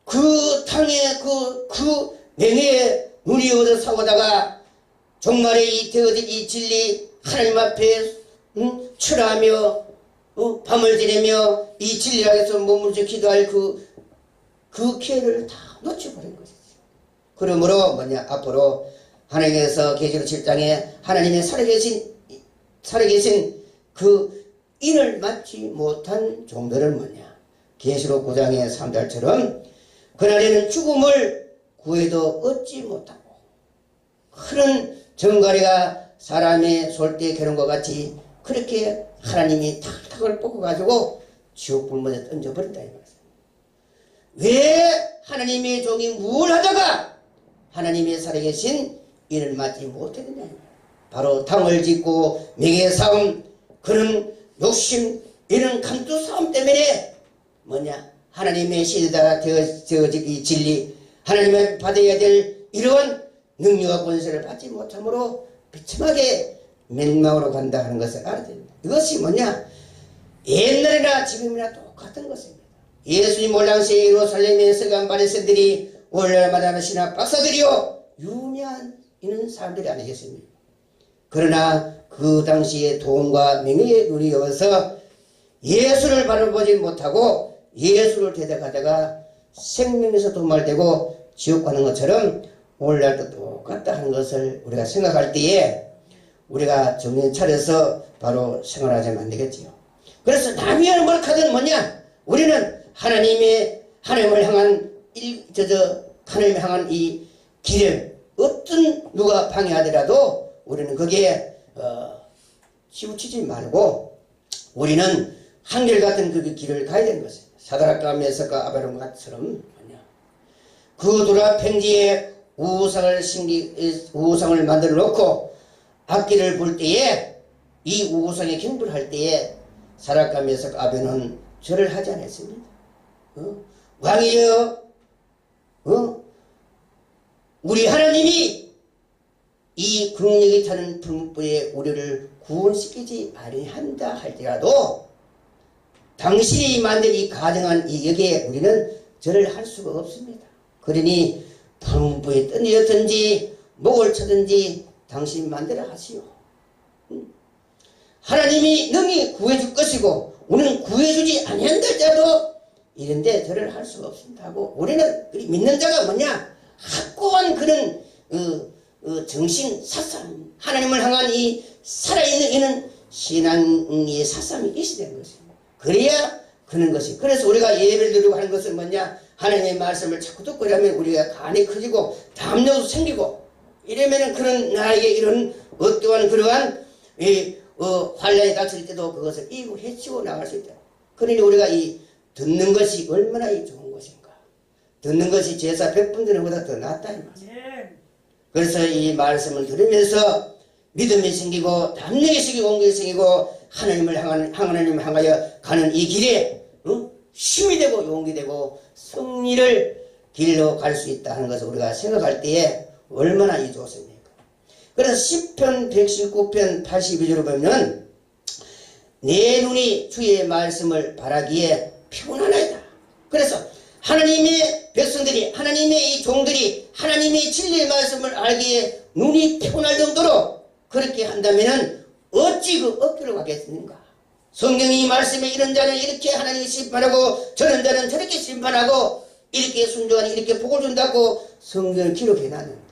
그 당에 그 명예에 눈이 얻어 사고다가 종말에 이 되어진 이 진리 하나님 앞에 철하며 밤을 지내며 이 진리를 위해서 몸을 기도할 그 기회를 다 놓쳐버린 것이지. 그러므로 뭐냐? 앞으로 하나님께서 계시록 7장에 하나님의 살아계신 그 인을 맞지 못한 종들은 뭐냐? 계시록 9장의 3달처럼 그날에는 죽음을 구해도 얻지 못하고 그런 정가리가 사람의 솔때 겨눈 것 같이 그렇게 하나님이 탁탁을 뽑아가지고 지옥 불문에 던져버린다 이 말이에요. 왜 하나님의 종이 뭘 하다가 하나님의 살아계신 이를 맞지 못했느냐? 바로 당을 짓고 명예 싸움 그런 욕심 이런 감투 싸움 때문에 뭐냐? 하나님의 시대가 되어질 이 진리 하나님의 받아야 될 이러한 능력과 권세를 받지 못함으로 비참하게 멸망으로 간다 하는 것을 알아야 됩니다. 이것이 뭐냐? 옛날이나 지금이나 똑같은 것입니다. 예수님 올랑시에 예루살렘에 서간 바리새인들이 오늘날마다 신학 박사들이요 유명한 이런 사람들이 아니겠습니까? 그러나 그 당시에 돈과 명예에 눈이 어서 예수를 바라보지 못하고 예수를 대적하다가 생명에서 도말되고 지옥 가는 것처럼 오늘날도 똑같다 하는 것을 우리가 생각할 때에 우리가 정신 차려서 바로 생활하자면 안 되겠지요. 그래서 남이 뭘 하든 뭐냐? 우리는 하나님을 향한 하나님을 향한 이 길을 어떤 누가 방해하더라도 우리는 거기에 치우치지 말고 우리는 한결같은 그 길을 가야 되는 것입니다. 사드락과 메삭과 아베론과처럼 뭐냐? 그 도라 평지에 우상을 만들어 놓고 악기를 볼 때에 이 우상에 경불할 때에 사드락과 메삭과 아베론은 절을 하지 않았습니다. 왕이여, 우리 하나님이 이 국력이 타는 불문불에 우리를 구원시키지 아니한다 할지라도 당신이 만든 이 가정한 이 역에 우리는 절을 할 수가 없습니다. 그러니 불문불에 던졌든지 목을 쳐든지 당신이 만들어 하시오. 하나님이 능히 구해줄 것이고 우리는 구해주지 아니한다 할지라도 이런데 절을 할 수가 없습니다 하고, 우리는 믿는 자가 뭐냐, 확고한 그런 정신 사상, 하나님을 향한 이 살아있는 이는 신앙의 사상이 있어야 되는 것입니다. 그래야 그런 것이. 그래서 우리가 예배를 드리고 하는 것은 뭐냐, 하나님의 말씀을 자꾸 듣고 이러면 우리가 간이 커지고 담력도 생기고 이러면은 그런 나에게 이런 어떠한 그러한 환란이 닥칠 때도 그것을 이기고 해치고 나갈 수 있다. 그러니 우리가 이 듣는 것이 얼마나 좋은 것인가. 듣는 것이 제사 100번 드는 것보다 더 낫다 이 말이야. 그래서 이 말씀을 들으면서 믿음이 생기고 담력이 생기고 공격이 생기고 하나님을 향하여 가는 이 길에 힘이 되고 용기 되고 승리를 길로 갈 수 있다 하는 것을 우리가 생각할 때에 얼마나 이 좋습니까. 그래서 시편 119편 82절을 보면 내 눈이 주의 말씀을 바라기에 피곤하나이다. 그래서 하나님의 백성들이, 하나님의 이 종들이 하나님의 진리의 말씀을 알기에 눈이 피곤할 정도로 그렇게 한다면 어찌 그 어깨를 가겠습니까? 성경이 말씀에 이런 자는 이렇게 하나님이 심판하고 저런 자는 저렇게 심판하고 이렇게 순종하니 이렇게 복을 준다고 성경을 기록해놨는다.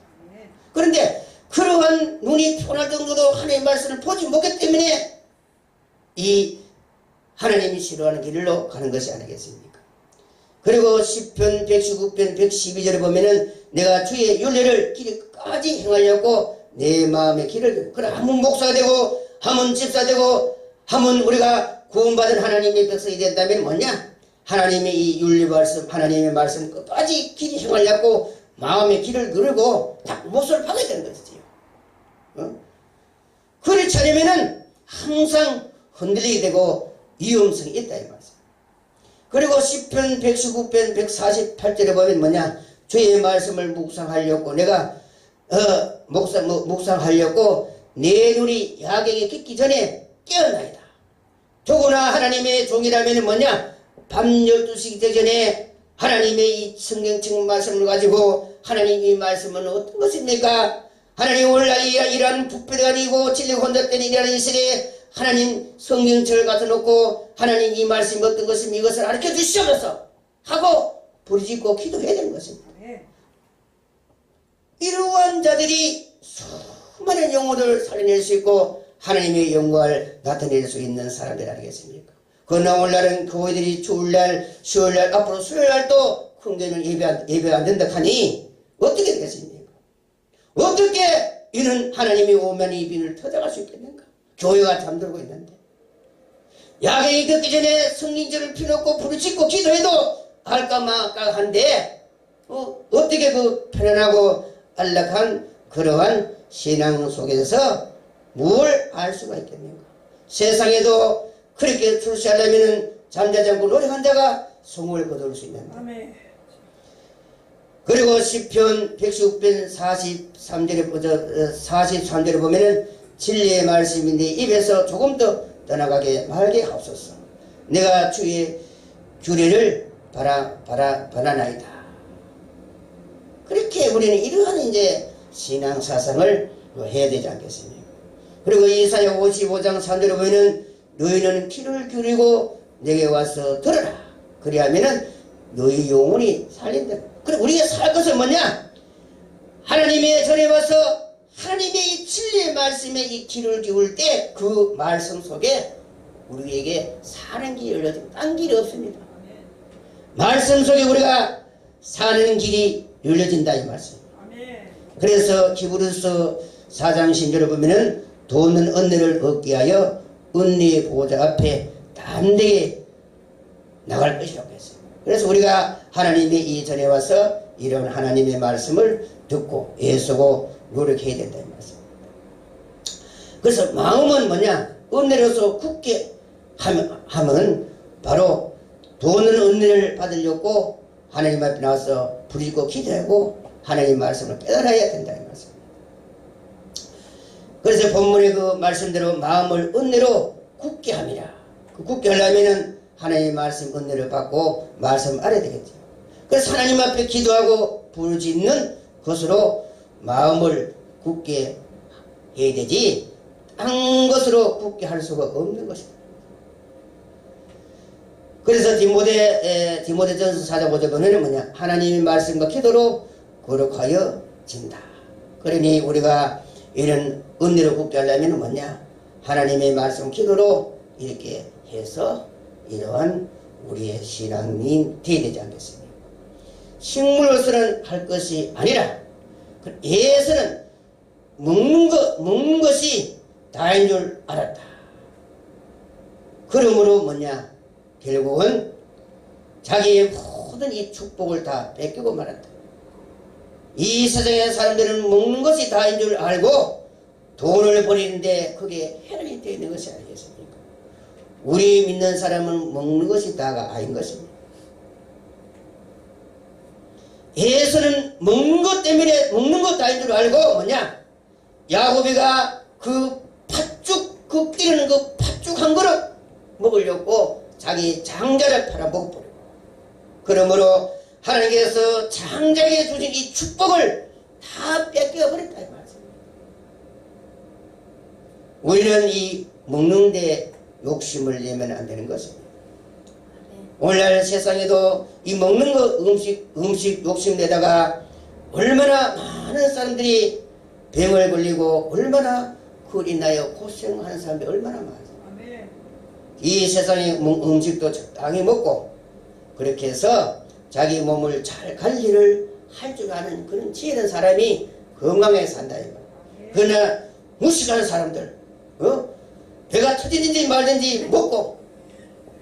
그런데 그러한 눈이 피곤할 정도로 하나님의 말씀을 보지 못했기 때문에 이 하나님이 싫어하는 길로 가는 것이 아니겠습니까? 그리고 시편 119편 112절에 보면은 내가 주의 윤례를 길까지 행하려고 내 마음의 길을, 그래 한문 목사가 되고 한문 집사 되고 한문 우리가 구원받은 하나님의 백성이 된다면 뭐냐, 하나님의 이 윤리 말씀, 하나님의 말씀 끝까지 길이 행하려고 마음의 길을 누르고 딱 못을 박아야 되는 것이지요. 그렇지 않으면은 항상 흔들리게 되고 위험성이 있다 이 말씀. 그리고 시편 119편 148절에 보면 뭐냐, 주의 말씀을 묵상하려고 내가 묵상하려고 내 눈이 야경에 깊기 전에 깨어나이다. 더구나 하나님의 종이라면 뭐냐, 밤 12시 되기 전에 하나님의 이 성경책 말씀을 가지고 하나님 이 말씀은 어떤 것입니까? 하나님 오늘날 이러한 북배가 아니고 진리가 혼잡된 이러한 이 시대에 하나님 성경책을 갖다 놓고 하나님 이 말씀이 어떤 것입니까? 이것을 가르쳐 주시옵소서 하고 부르짖고 기도해야 되는 것입니다. 이러한 자들이 수많은 영혼을 살려낼 수 있고 하나님의 영광을 나타낼 수 있는 사람들 아니겠습니까? 그러나 오늘날은 교회들이 주일날, 수요일날, 앞으로 수요일날도 큰 교회는 예배 안 된다 하니 어떻게 되겠습니까? 어떻게 이는 하나님이 오면 이 빈을 터져갈 수 있겠는가? 교회가 잠들고 있는데 야경이 듣기 전에 성령절을 피놓고 부르짖고 기도해도 할까 말까 한데 어떻게 그 편안하고 안락한 그러한 신앙 속에서 뭘 알 수가 있겠는가? 세상에도 그렇게 출세하려면 잠자지 않고 노력한 자가 성공을 거둘 수 있는데. 아멘. 그리고 시편 119편 43절에 보면은 진리의 말씀이 내 입에서 조금 더 떠나가게 말게 하옵소서. 내가 주의 규례를 바라나이다. 그렇게 우리는 이러한 이제 신앙 사상을 해야 되지 않겠습니까? 그리고 이사야 55장 3절에 보면은 너희는 귀를 기울이고 내게 와서 들어라. 그리하면은 너희 영혼이 살린다. 그럼 우리가 살 것은 뭐냐? 하나님의 전에 와서 하나님의 이 진리의 말씀에 이 귀를 기울 때 그 말씀 속에 우리에게 사는 길이 열려집니다. 딴 길이 없습니다. 말씀 속에 우리가 사는 길이 열려진다 이 말씀. 그래서 히브리서 4장 10절에 보면은 도는 은혜를 얻게 하여 은혜의 보좌 앞에 담대히 나갈 것이라고 했어요. 그래서 우리가 하나님의 이 전에 와서 이런 하나님의 말씀을 듣고 애쓰고 노력해야 된다 이 말씀. 그래서 마음은 뭐냐? 은혜로서 굳게 하면 바로 돈은 은혜를 받으려고 하나님 앞에 나와서 부르짖고 기도하고 하나님 말씀을 깨달아야 된다는 말씀. 그래서 본문의 그 말씀대로 마음을 은혜로 굳게 함이라. 그 굳게 하려면은 하나님의 말씀 은혜를 받고 말씀 알아야 되겠죠. 그래서 하나님 앞에 기도하고 부르짖는 것으로 마음을 굳게 해야 되지 딴 것으로 굳게 할 수가 없는 것이다. 그래서 디모데전서 4장 5절 보면은 뭐냐, 하나님의 말씀과 기도로 거룩하여 진다. 그러니 우리가 이런 은혜로 굳게 하려면 뭐냐, 하나님의 말씀 기도로 이렇게 해서 이러한 우리의 신앙이 되어야 되지 않겠습니까? 식물로서는 할 것이 아니라 예에서는 먹는 것이 다인 줄 알았다. 그러므로 뭐냐, 결국은 자기의 모든 이 축복을 다 뺏기고 말았다. 이 세상의 사람들은 먹는 것이 다인 줄 알고 돈을 버리는데 그게 해로이 되어 있는 것이 아니겠습니까? 우리 믿는 사람은 먹는 것이 다가 아닌 것입니다. 예수는 먹는 것 때문에 먹는 것 다인 줄 알고 뭐냐, 야곱이가 그 팥죽, 그 끼르는 그 팥죽 한 그릇 먹으려고 자기 장자를 팔아 먹어버리고, 그러므로 하나님께서 장자에게 주신 이 축복을 다 뺏겨버렸다 이 말씀입니다. 우리는 이 먹는데 욕심을 내면 안 되는 것입니다. 오늘날 세상에도 이 먹는 거 음식 욕심 내다가 얼마나 많은 사람들이 병을 걸리고 얼마나 그로 인하여 고생하는 사람들이 얼마나 많아요. 이 세상의 음식도 적당히 먹고 그렇게 해서 자기 몸을 잘 관리를 할 줄 아는 그런 지혜있는 사람이 건강하게 산다 이거. 그러나 무식한 사람들, 배가 터지든지 말든지 먹고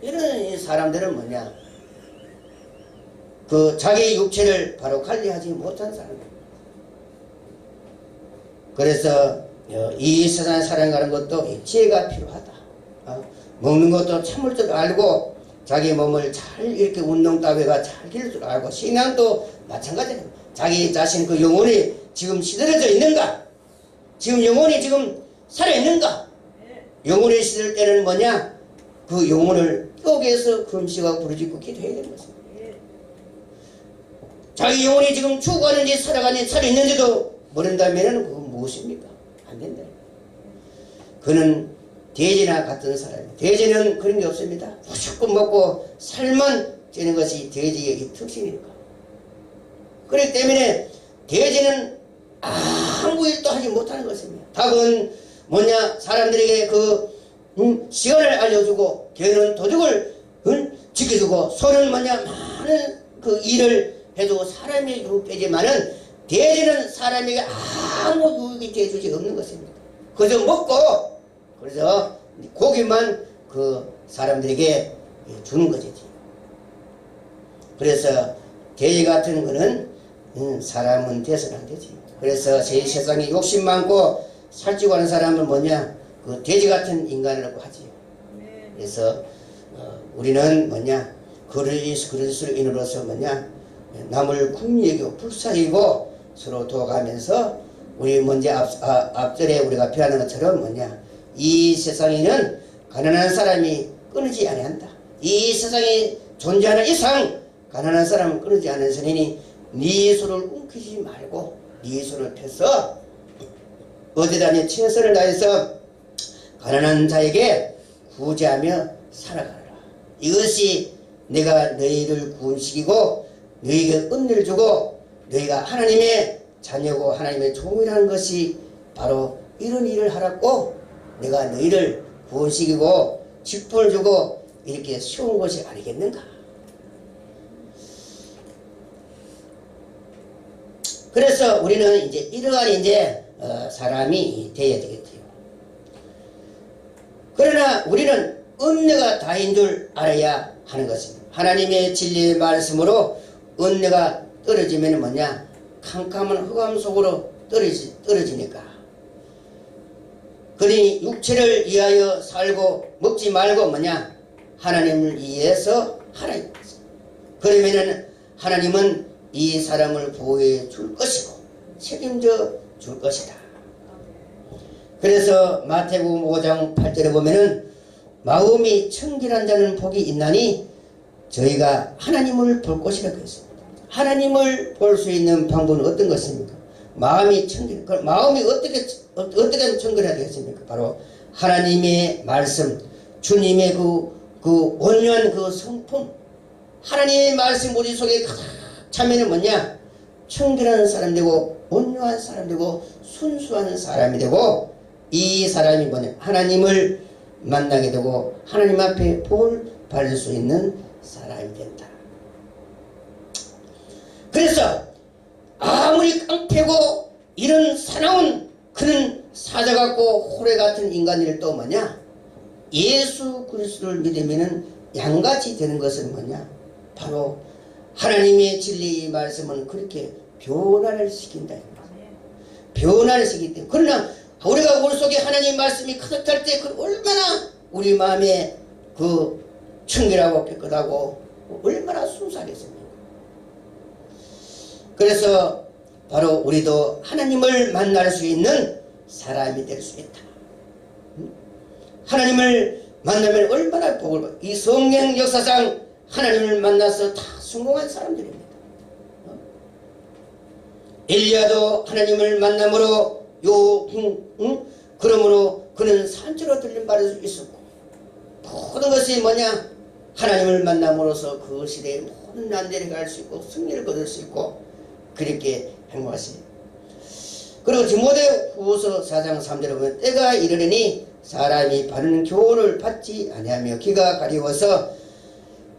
이런 사람들은 뭐냐, 그 자기 육체를 바로 관리하지 못한 사람들. 그래서 이 세상에 살아가는 것도 지혜가 필요하다. 먹는 것도 참을 줄 알고 자기 몸을 잘 이렇게 운동 따위가 잘 기를 줄 알고, 신앙도 마찬가지입니다. 자기 자신 그 영혼이 지금 시들어져 있는가, 지금 영혼이 지금 살아있는가. 영혼이 시들 때는 뭐냐, 그 영혼을 여기에서 금식하고 부르짖고 기도해야 되는 것입니다. 자기 영혼이 지금 죽어가는지 살아가는지 살아있는지도 모른다면 그건 무엇입니까? 안 된다. 그는 돼지나 같은 사람입니다. 돼지는 그런 게 없습니다. 무조건 먹고 살만 찌는 것이 돼지의 특징이니까. 그렇기 때문에 돼지는 아무 일도 하지 못하는 것입니다. 닭은 뭐냐, 사람들에게 시간을 알려주고, 개는 도둑을 지켜주고, 소는 뭐냐, 많은 그 일을 해주고 사람이 유익되지만은 돼지는 사람에게 아무 유익이 되어주지 없는 것입니다. 그저 먹고 그래서 고기만 그 사람들에게 주는 것이지. 그래서 돼지 같은 거는 사람은 돼서는 안 되지. 그래서 세상에 욕심 많고 살찌고 하는 사람은 뭐냐, 그 돼지 같은 인간이라고 하지요. 그래서 우리는 뭐냐, 그릇을 인으로서 뭐냐, 남을 궁리 여기고 불쌍히 여기고 서로 도와가면서, 우리 먼저 앞절에 우리가 표현하는 것처럼 뭐냐, 이 세상에는 가난한 사람이 끊이지 아니한다. 이 세상에 존재하는 이상 가난한 사람은 끊이지 않으니 네 손을 움키지 말고 네 손을 펴서 어디다 최선을 다해서 가난한 자에게 구제하며 살아가라. 이것이 내가 너희를 구원시키고 너희에게 은혜를 주고 너희가 하나님의 자녀고 하나님의 종이라는 것이 바로 이런 일을 하라고 내가 너희를 구원시키고 직분을 주고 이렇게 쉬운 것이 아니겠는가. 그래서 우리는 이제 이러한 사람이 되어야 되겠지요. 그러나 우리는 은혜가 다인 줄 알아야 하는 것입니다. 하나님의 진리의 말씀으로 은혜가 떨어지면 뭐냐, 캄캄한 흑암 속으로 떨어지니까. 그러니 육체를 위하여 살고 먹지 말고 뭐냐, 하나님을 위해서 하나님. 그러면은 하나님은 이 사람을 보호해 줄 것이고 책임져 줄 것이다. 그래서 마태복음 5장 8절에 보면은 마음이 청결한 자는 복이 있나니 저희가 하나님을 볼 것이라고 했습니다. 하나님을 볼 수 있는 방법은 어떤 것입니까? 마음이 청결. 마음이 어떻게 청결해야 되겠습니까? 바로 하나님의 말씀, 주님의 그 온유한 그 성품, 하나님의 말씀 우리 속에 가득 차면은 뭐냐? 청결한 사람 되고 온유한 사람 되고 순수한 사람이 되고 이 사람이 뭐냐? 하나님을 만나게 되고 하나님 앞에 복을 받을 수 있는 사람이 된다. 그래서 아무리 깡패고 이런 사나운 그런 사자 같고 호래 같은 인간들 또 뭐냐? 예수 그리스도를 믿으면은 양같이 되는 것은 뭐냐? 바로 하나님의 진리의 말씀은 그렇게 변화를 시킨다. 변화를 시키기 때문에. 그러나 우리가 우리 속에 하나님 말씀이 가득할 때 얼마나 우리 마음에 그 청결하고 깨끗하고 얼마나 순수하겠습니까? 그래서 바로 우리도 하나님을 만날 수 있는 사람이 될 수 있다. 하나님을 만나면 얼마나 복을 받아. 이 성경 역사상 하나님을 만나서 다 성공한 사람들입니다. 엘리야도 하나님을 만남으로 그러므로 그는 산처로 들린 바를 수 있었고 모든 것이 뭐냐? 하나님을 만남으로써 그 시대의 모든 난제를 갈 수 있고 승리를 거둘 수 있고 그렇게 행복하십니다. 그리고 디모데후서 4장 3절에 보면 때가 이르려니 사람이 바른 교훈을 받지 아니하며 귀가 가리워서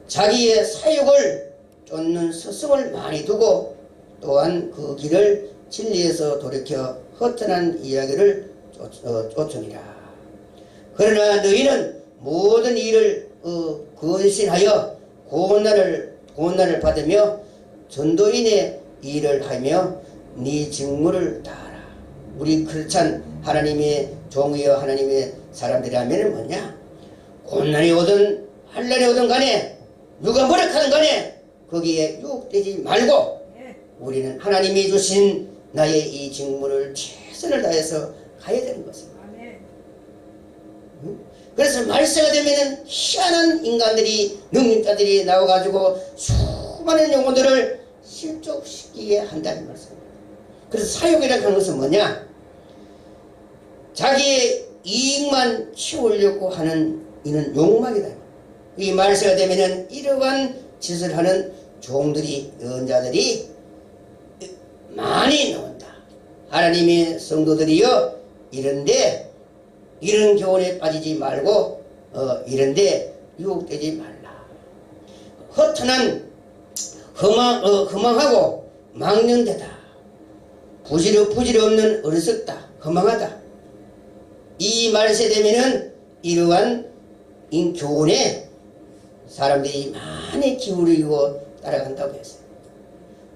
자기의 사욕을 쫓는 스승을 많이 두고 또한 그 길을 진리에서 돌이켜 허탄한 이야기를 쫓으니라. 그러나 너희는 모든 일을 근신하여 고난을 받으며 전도인의 일을 하며 네 직무를 다하라. 우리 크리스찬 하나님의 종이여 하나님의 사람들이라면 뭐냐? 고난이 오든 환난이 오든 간에 누가 뭐라 하든 간에 거기에 유혹되지 말고 우리는 하나님이 주신 나의 이 직무를 최선을 다해서 가야 되는 것입니다. 그래서 말세가 되면은 희한한 인간들이 능력자들이 나와가지고 수많은 영혼들을 실족시키게 한다는 말씀입니다. 그래서 사욕이라고 하는 것은 뭐냐? 자기의 이익만 채우려고 하는 이는 욕망이다. 이 말세가 되면은 이러한 짓을 하는 종들이 연자들이 많이 나온다. 하나님의 성도들이여 이런데 이런 교훈에 빠지지 말고 이런데 유혹되지 말라. 허탄한 허망하고 망령되다. 부질 없는 어리석다. 허망하다. 이 말세 되면은 이러한 교훈에 사람들이 많이 기울이고 따라간다고 했어요.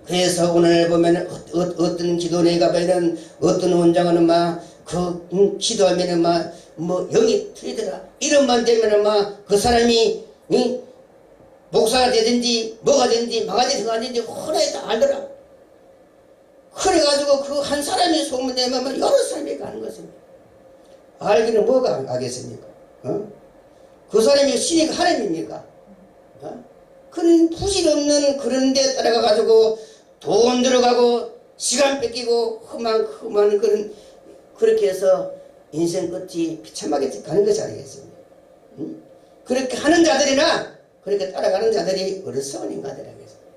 그래서 오늘 보면은 어떤 기도회가 보면은 어떤 원장은 기도하면은 영이 틀리더라. 이런만 되면은 그 사람이 목사가 되든지 뭐가 되든지 망아지든 안 되든지 호라에 다 알더라. 그래가지고 그 한 사람이 소문내면 여러 사람이 가는 것입니다. 알기는 뭐가 알겠습니까? 그 사람이 신이가 하나님입니까? 그런 부질없는 그런 데 따라가가지고 돈 들어가고 시간 뺏기고 험한 그런 그렇게 해서 인생 끝이 비참하게 가는 것이 아니겠습니까? 그렇게 하는 자들이나 그렇게 따라가는 자들이 어리석은 인간들이라고 했습니다.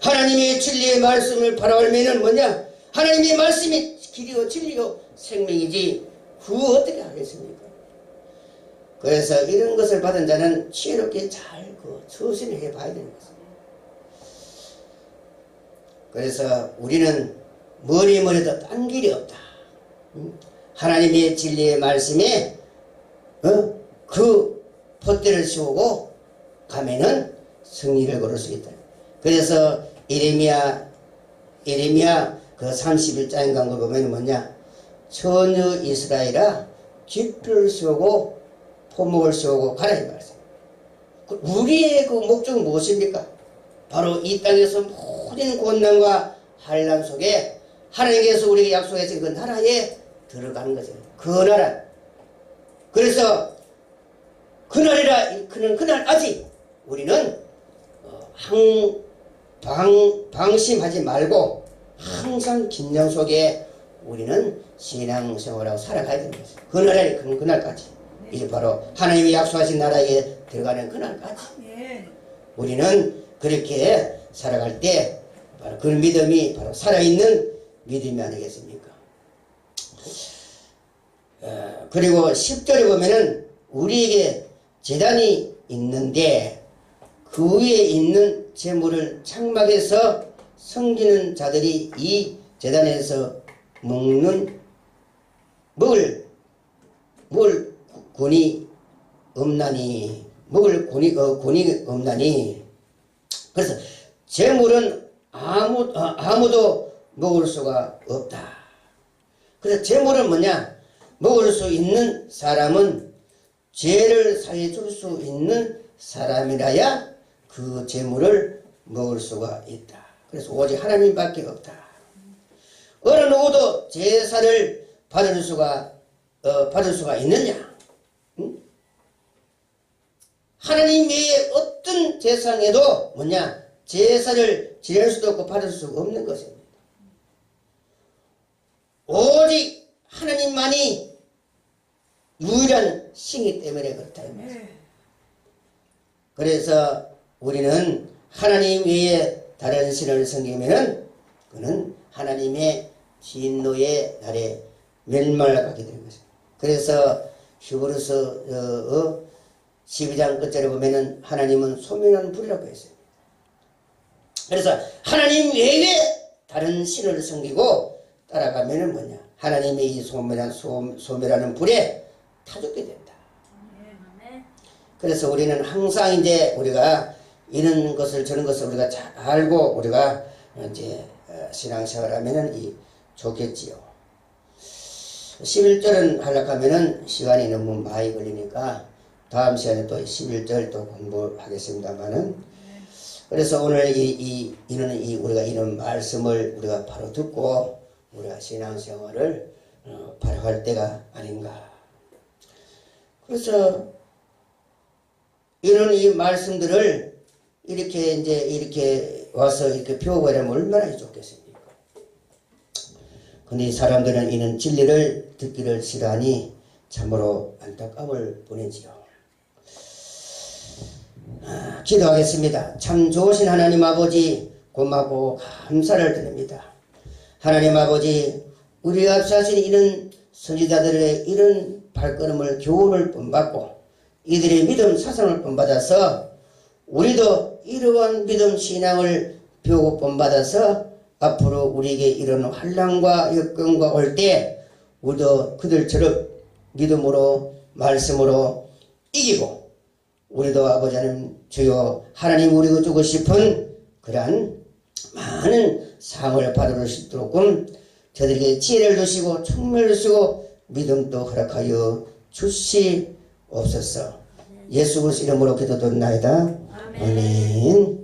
하나님의 진리의 말씀을 바라보면은 뭐냐? 하나님의 말씀이 길이요 진리요 생명이지 그거 어떻게 하겠습니까? 그래서 이런 것을 받은 자는 지혜롭게 잘 처신을 해봐야 되는 것입니다. 그래서 우리는 머리도 딴 길이 없다. 하나님의 진리의 말씀에 그 폿대를 씌우고 가면은 승리를 거둘 수 있다. 그래서 예레미야 그 31장인가 걸 보면 뭐냐? 처녀 이스라엘아 깃불을 씌우고 포목을 씌우고 가라 이 말씀. 우리의 그 목적은 무엇입니까? 바로 이 땅에서 모든 고난과 환난 속에 하나님께서 우리에게 약속하신 그 나라에 들어가는 거죠. 그 나라. 그래서 그날이라 그는 그날까지 우리는 방심하지 말고 항상 긴장 속에 우리는 신앙생활하고 살아가야 되는 거죠. 그날에 그는 그날까지. 이제 바로 하나님이 약속하신 나라에 들어가는 그날까지 우리는 그렇게 살아갈 때 바로 그 믿음이 바로 살아있는 믿음이 아니겠습니까? 그리고 10절에 보면은 우리에게 제단이 있는데 그 위에 있는 제물을 장막에서 섬기는 자들이 이 제단에서 먹을 권이 없나니 그래서 제물은 아무도 먹을 수가 없다. 그래서 제물은 뭐냐? 먹을 수 있는 사람은 죄를 사해 줄 수 있는 사람이라야 그 제물을 먹을 수가 있다. 그래서 오직 하나님밖에 없다. 어느 누구도 제사를 받을 수가 있느냐? 응? 하나님 외에 어떤 제사에도 뭐냐? 제사를 지낼 수도 없고 받을 수가 없는 것입니다. 오직 하나님만이 유일한 신이기 때문에 그렇다. 그래서 우리는 하나님 외에 다른 신을 섬기면은 그는 하나님의 진노의 날에 멸망하게 되는 것입니다. 그래서 히브리서 12장 끝절에 보면은 하나님은 소멸하는 불이라고 했어요. 그래서 하나님 외에 다른 신을 섬기고 따라가면은 뭐냐? 하나님의 이 소멸하는 불에 타 죽게 된다. 그래서 우리는 항상 이제 우리가 이런 것을 저런 것을 우리가 잘 알고 우리가 이제 신앙생활 하면은 좋겠지요. 11절은 하려면은 시간이 너무 많이 걸리니까 다음 시간에 또 11절 또 공부하겠습니다만은 그래서 오늘 우리가 이런 말씀을 우리가 바로 듣고 우리가 신앙생활을 바로 할 때가 아닌가. 그래서 이런 이 말씀들을 이렇게 와서 이렇게 배워보려면 얼마나 좋겠습니까? 근데 이 사람들은 이런 진리를 듣기를 싫어하니 참으로 안타까움을 보내지요. 기도하겠습니다. 참 좋으신 하나님 아버지 고맙고 감사를 드립니다. 하나님 아버지 우리 앞서 하신 이런 선지자들의 이런 발걸음을 교훈을 본받고 이들의 믿음 사상을 본받아서 우리도 이러한 믿음 신앙을 배우고 본받아서 앞으로 우리에게 이런 환난과 역경과 올 때 우리도 그들처럼 믿음으로 말씀으로 이기고 우리도 아버지 하나님 주여 하나님 우리가 주고 싶은 그러한 많은 상을 받을 수 있도록 저들에게 지혜를 주시고 총명을 주시고 믿음도 허락하여 주시옵소서. 예수 그리스도 이름으로 기도드립나이다. 아멘.